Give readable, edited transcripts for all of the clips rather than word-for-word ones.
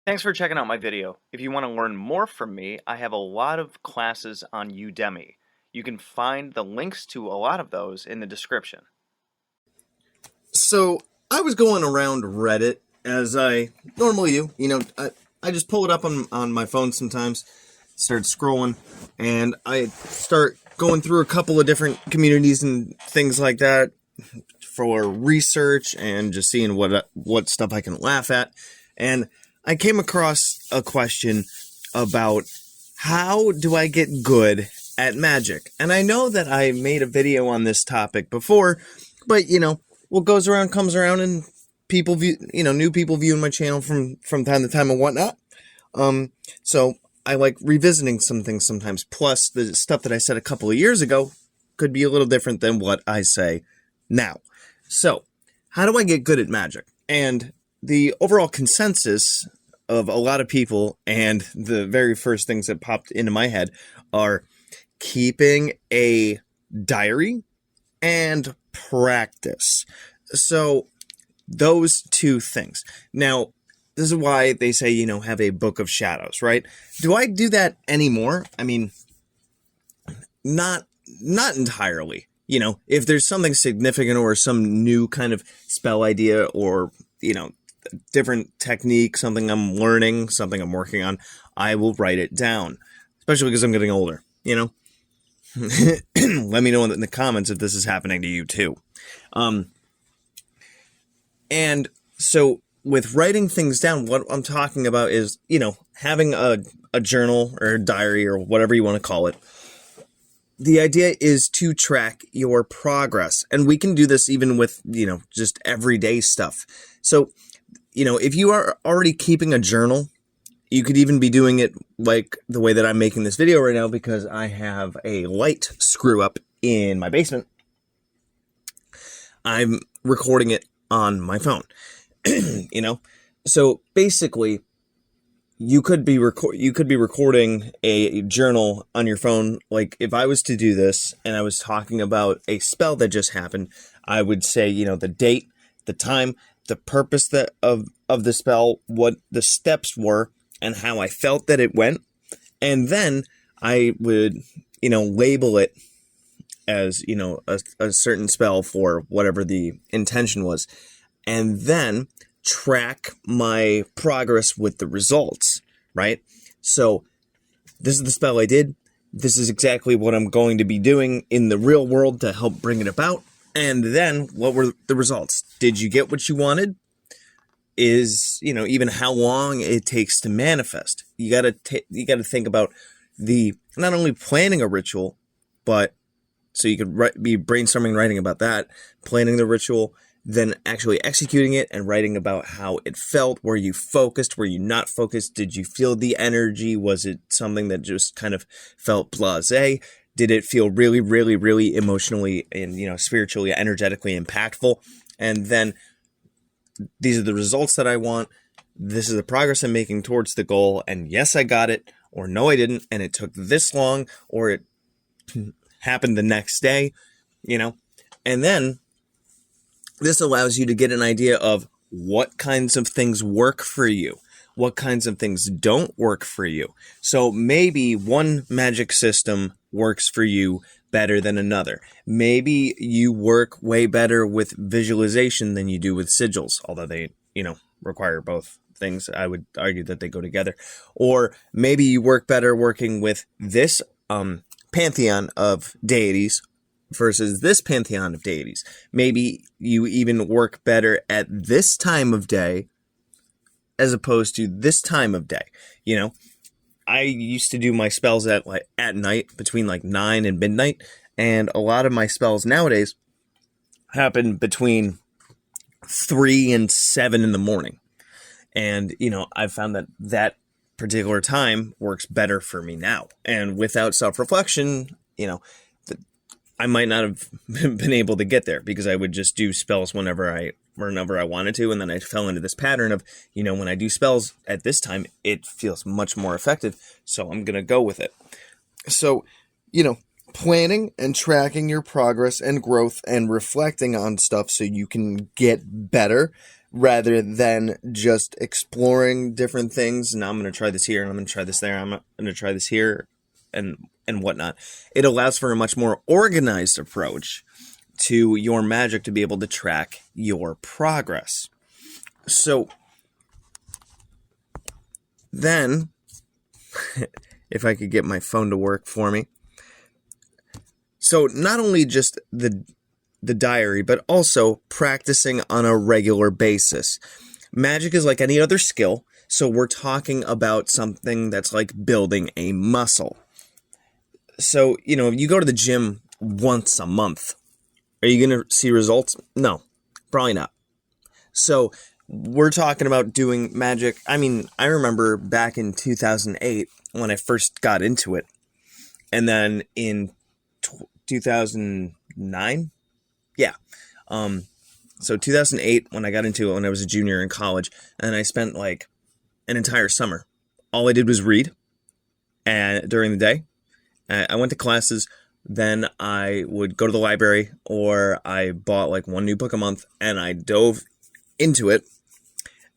Thanks for checking out my video. If you want to learn more from me, I have a lot of classes on Udemy. You can find the links to a lot of those in the description. So I was going around Reddit as I normally do. I just pull it up on my phone sometimes, start scrolling, and I start going through a couple of different communities and things like that for research and just seeing what stuff I can laugh at. And I came across a question about how do I get good at Magick? And I know that I made a video on this topic before, but what goes around comes around, and people view, new people viewing my channel from time to time and whatnot. So I like revisiting some things sometimes. Plus, the stuff that I said a couple of years ago could be a little different than what I say now. So, how do I get good at Magick? And the overall consensus of a lot of people, and the very first things that popped into my head, are keeping a diary and practice. So those two things. Now, this is why they say, have a book of shadows, right? Do I do that anymore? I mean, not entirely. If there's something significant or some new kind of spell idea or, different technique, something I'm learning, something I'm working on, I will write it down, especially because I'm getting older, Let me know in the comments if this is happening to you too. And so with writing things down, what I'm talking about is, having a journal or a diary or whatever you want to call it. The idea is to track your progress. And we can do this even with, just everyday stuff. So, if you are already keeping a journal, you could even be doing it like the way that I'm making this video right now, because I have a light screw up in my basement. I'm recording it on my phone, So basically, you could be recording a journal on your phone. Like if I was to do this and I was talking about a spell that just happened, I would say, the date, the time, the purpose of the spell, what the steps were, and how I felt that it went. And then I would, label it as, a certain spell for whatever the intention was. And then track my progress with the results, right? So this is the spell I did. This is exactly what I'm going to be doing in the real world to help bring it about. And then what were the results? Did you get what you wanted? Is, even how long it takes to manifest. You got to think about not only planning a ritual, but so you could be brainstorming, writing about that, planning the ritual, then actually executing it and writing about how it felt. Were you focused? Were you not focused? Did you feel the energy? Was it something that just kind of felt blasé? Did it feel really, really, really emotionally and, spiritually, energetically impactful? And then these are the results that I want. This is the progress I'm making towards the goal. And yes, I got it, or no, I didn't. And it took this long, or it happened the next day, and then this allows you to get an idea of what kinds of things work for you, what kinds of things don't work for you. So maybe one magic system works for you better than another. Maybe you work way better with visualization than you do with sigils, although they, require both things. I would argue that they go together. Or maybe you work better working with this pantheon of deities versus this pantheon of deities. Maybe you even work better at this time of day as opposed to this time of day. I used to do my spells at night between 9 and midnight, and a lot of my spells nowadays happen between 3 and 7 in the morning. And, I've found that particular time works better for me now. And without self-reflection, I might not have been able to get there, because I would just do spells whenever I wanted to. And then I fell into this pattern of, when I do spells at this time, it feels much more effective. So I'm going to go with it. So, planning and tracking your progress and growth and reflecting on stuff so you can get better rather than just exploring different things. Now I'm going to try this here, and I'm going to try this there. I'm going to try this here, and whatnot. It allows for a much more organized approach to your magic to be able to track your progress. So then, if I could get my phone to work for me. So not only just the diary, but also practicing on a regular basis. Magic is like any other skill, so we're talking about something that's like building a muscle. So, if you go to the gym once a month, are you going to see results? No, probably not. So we're talking about doing magic. I mean, I remember back in 2008 when I first got into it. And then in 2009, yeah. So 2008 when I got into it when I was a junior in college, and I spent like an entire summer. All I did was read and during the day. I went to classes, then I would go to the library, or I bought like one new book a month, and I dove into it,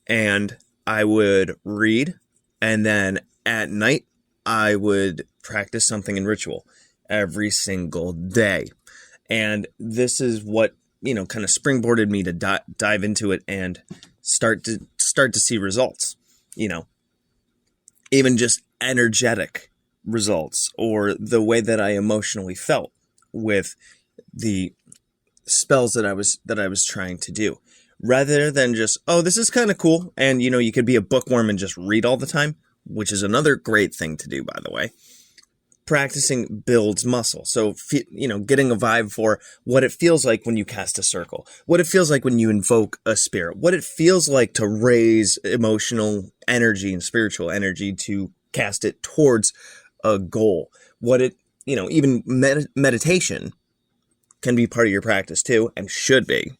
and I would read, and then at night, I would practice something in ritual every single day. And this is what, kind of springboarded me to dive into it and start to see results, even just energetic results, or the way that I emotionally felt with the spells that I was trying to do, rather than just, oh, this is kind of cool. And, you could be a bookworm and just read all the time, which is another great thing to do, by the way. Practicing builds muscle. So, getting a vibe for what it feels like when you cast a circle, what it feels like when you invoke a spirit, what it feels like to raise emotional energy and spiritual energy to cast it towards a goal. What it, even meditation can be part of your practice too, and should be,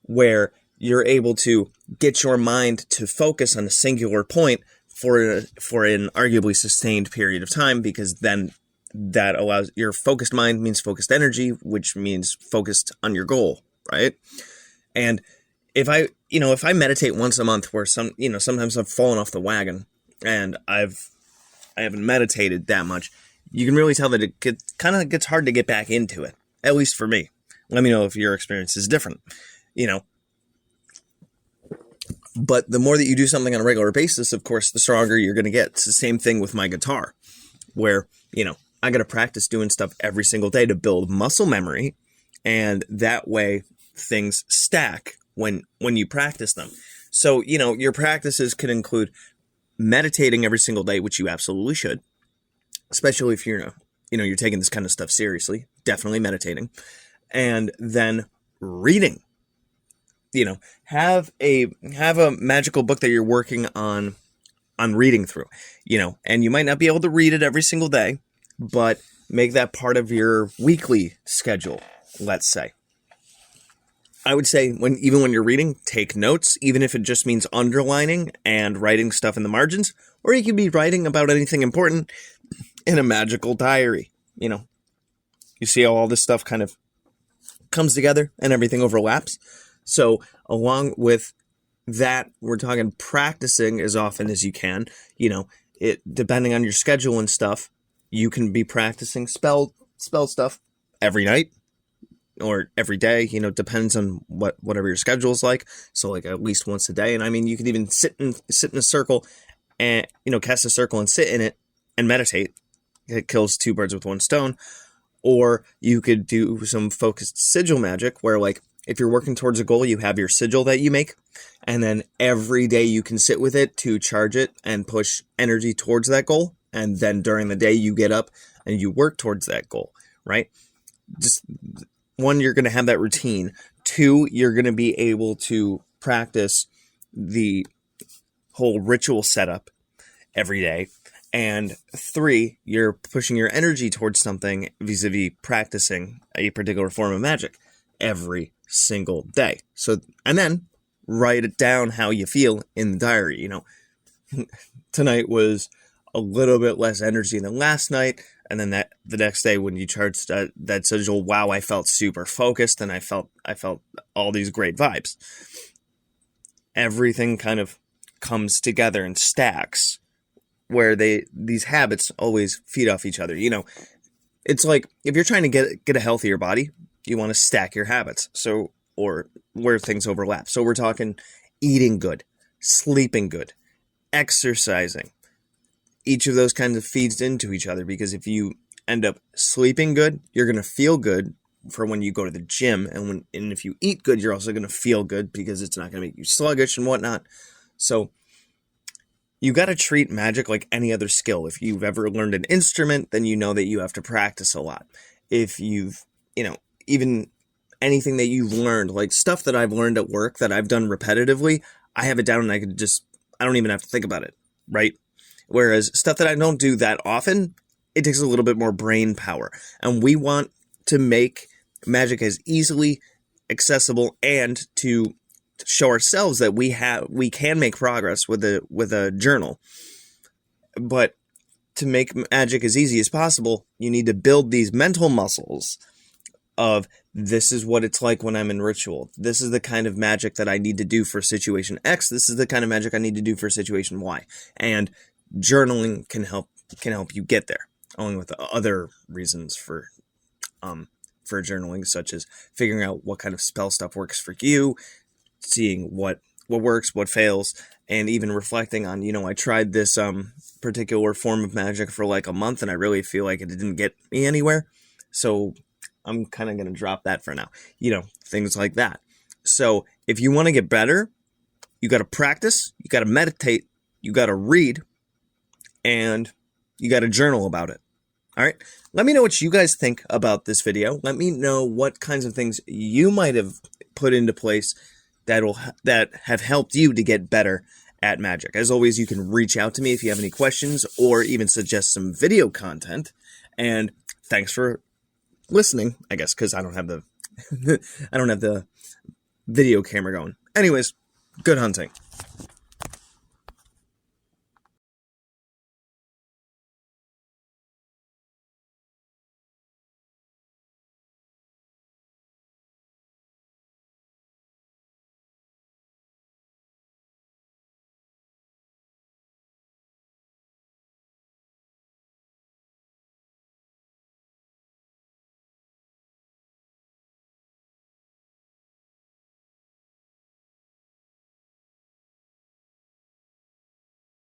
where you're able to get your mind to focus on a singular point for an arguably sustained period of time, because then that allows your focused mind means focused energy, which means focused on your goal, right? And if I meditate once a month, where sometimes I've fallen off the wagon and I haven't meditated that much, you can really tell that it gets hard to get back into it, at least for me. Let me know if your experience is different, But the more that you do something on a regular basis, of course, the stronger you're going to get. It's the same thing with my guitar, where, I got to practice doing stuff every single day to build muscle memory, and that way things stack when you practice them. So, your practices could include meditating every single day, which you absolutely should, especially if you're taking this kind of stuff seriously. Definitely meditating. And then reading. Have a magical book that you're working on reading through, and you might not be able to read it every single day, but make that part of your weekly schedule, let's say. I would say even when you're reading, take notes, even if it just means underlining and writing stuff in the margins, or you could be writing about anything important in a magical diary. You see how all this stuff kind of comes together and everything overlaps. So along with that, we're talking practicing as often as you can. Depending on your schedule and stuff, you can be practicing spell stuff every night or every day. Depends on whatever your schedule is like. So like at least once a day. And I mean, you could even sit in a circle and cast a circle and sit in it and meditate. It kills two birds with one stone. Or you could do some focused sigil magic, where like, if you're working towards a goal, you have your sigil that you make, and then every day you can sit with it to charge it and push energy towards that goal. And then during the day you get up and you work towards that goal, right? Just one, you're going to have that routine. Two, you're going to be able to practice the whole ritual setup every day. And three, you're pushing your energy towards something vis-a-vis practicing a particular form of magic every single day. So, and then write it down how you feel in the diary. Tonight was a little bit less energy than last night, and then that the next day when you charged that sigil, wow, I felt super focused, and I felt all these great vibes. everything kind of comes together and stacks, where these habits always feed off each other. It's like if you're trying to get a healthier body, you want to stack your habits. So, or where things overlap. So we're talking eating good, sleeping good, exercising. Each of those kinds of feeds into each other, because if you end up sleeping good, you're going to feel good for when you go to the gym, and if you eat good, you're also going to feel good because it's not going to make you sluggish and whatnot. So you got to treat magic like any other skill. If you've ever learned an instrument, then you know that you have to practice a lot. If you've, even anything that you've learned, like stuff that I've learned at work that I've done repetitively, I have it down and I don't even have to think about it, right? Whereas stuff that I don't do that often, it takes a little bit more brain power. And we want to make magic as easily accessible and to show ourselves that we can make progress with a journal. But to make magic as easy as possible, you need to build these mental muscles of, this is what it's like when I'm in ritual. This is the kind of magic that I need to do for situation X. This is the kind of magic I need to do for situation Y. And journaling can help you get there, along with other reasons for journaling, such as figuring out what kind of spell stuff works for you, seeing what works, what fails, and even reflecting on, I tried this particular form of magic for like a month and I really feel like it didn't get me anywhere. So I'm kind of going to drop that for now. Things like that. So if you want to get better, you got to practice, you got to meditate, you got to read, and you got to journal about it. All right. Let me know what you guys think about this video. Let me know what kinds of things you might have put into place that have helped you to get better at magic. As always, you can reach out to me if you have any questions or even suggest some video content. And thanks for listening, I guess, because I don't have the video camera going. Anyways, good hunting.